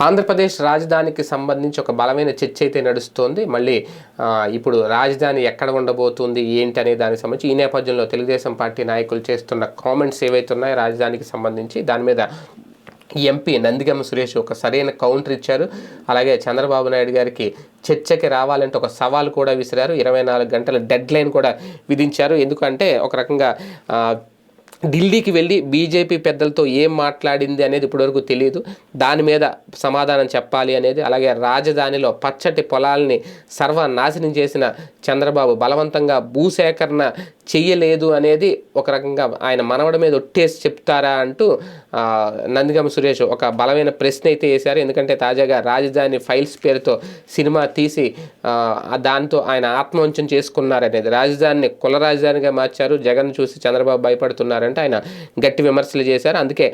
ఆంధ్రప్రదేశ్ రాజధానికి సంబంధించి ఒక బలమైన చర్చ అయితే నడుస్తోంది. మళ్ళీ ఇప్పుడు రాజధాని ఎక్కడ ఉండబోతుంది ఏంటి అనే దానికి సంబంధించి ఈ నేపథ్యంలో తెలుగుదేశం పార్టీ నాయకులు చేస్తున్న కామెంట్స్ ఏవైతే ఉన్నాయో రాజధానికి సంబంధించి దాని మీద ఎంపీ నందిగం సురేష్ ఒక సరైన కౌంటర్ ఇచ్చారు. అలాగే చంద్రబాబు నాయుడు గారికి చర్చకి రావాలంటే ఒక సవాల్ కూడా విసిరారు. 24 గంటల డెడ్ లైన్ కూడా విధించారు. ఎందుకంటే ఒక రకంగా ఢిల్లీకి వెళ్ళి బీజేపీ పెద్దలతో ఏం మాట్లాడింది అనేది ఇప్పటివరకు తెలియదు. దాని మీద సమాధానం చెప్పాలి అనేది, అలాగే రాజధానిలో పచ్చటి పొలాల్ని సర్వనాశనం చేసిన చంద్రబాబు బలవంతంగా భూసేకరణ చెయ్యలేదు అనేది ఒక రకంగా ఆయన మనవడి మీద ఒట్టేసి చెప్తారా అంటూ నందిగం సురేష్ ఒక బలమైన ప్రశ్న అయితే వేశారు. ఎందుకంటే తాజాగా రాజధాని ఫైల్స్ పేరుతో సినిమా తీసి దాంతో ఆయన ఆత్మవంచన చేసుకున్నారనేది, రాజధానిని కుల రాజధానిగా మార్చారు, జగన్ చూసి చంద్రబాబు భయపడుతున్నారంటే ఆయన గట్టి విమర్శలు చేశారు. అందుకే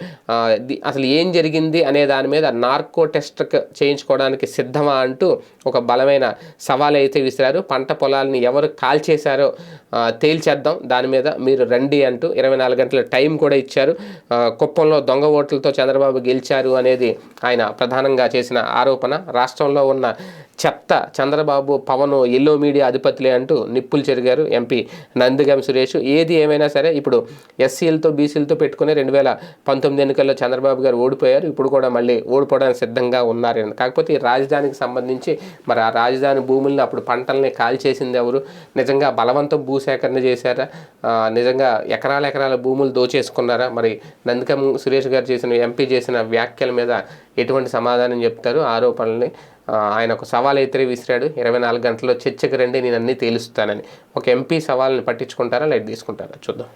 అసలు ఏం జరిగింది అనే దాని మీద నార్కో టెస్ట్ చేయించుకోవడానికి సిద్ధమా అంటూ ఒక బలమైన సవాల్ అయితే విసిరారు. పంట పొలాలని ఎవరు కాల్చేశారో తేల్చేద్దాం, దాని మీద మీరు రండి అంటూ 24 గంటల టైం కూడా ఇచ్చారు. కుప్పంలో దొంగ ఓట్లతో చంద్రబాబు గెలిచారు అనేది ఆయన ప్రధానంగా చేసిన ఆరోపణ. రాష్ట్రంలో ఉన్న చెత్త చంద్రబాబు, పవన్, ఎల్లో మీడియా అధిపతులే అంటూ నిప్పులు చెరిగారు ఎంపీ నందిగం సురేష్. ఏది ఏమైనా సరే ఇప్పుడు ఎస్సీలతో బీసీలతో పెట్టుకుని 2019 ఎన్నికల్లో చంద్రబాబు గారు ఓడిపోయారు. ఇప్పుడు కూడా మళ్ళీ ఓడిపోవడానికి సిద్ధంగా ఉన్నారు. కాకపోతే ఈ రాజధానికి సంబంధించి మరి ఆ రాజధాని భూముల్ని అప్పుడు పంటల్ని కాల్చేసింది ఎవరు, నిజంగా బలవంతం భూసేకరణ చేశారా, నిజంగా ఎకరాల భూములు దోచేసుకున్నారా, మరి నందిగం సురేష్ గారు ఎంపీ చేసిన వ్యాఖ్యల మీద ఎటువంటి సమాధానం చెప్తారు? ఆరోపణల్ని ఆయన ఒక సవాల్ అయితే విసిరాడు. 24 గంటల్లో చర్చకు రండి, నేను అన్నీ తేలుస్తానని. ఒక ఎంపీ సవాల్ని పట్టించుకుంటారా, లైట్ తీసుకుంటారా చూద్దాం.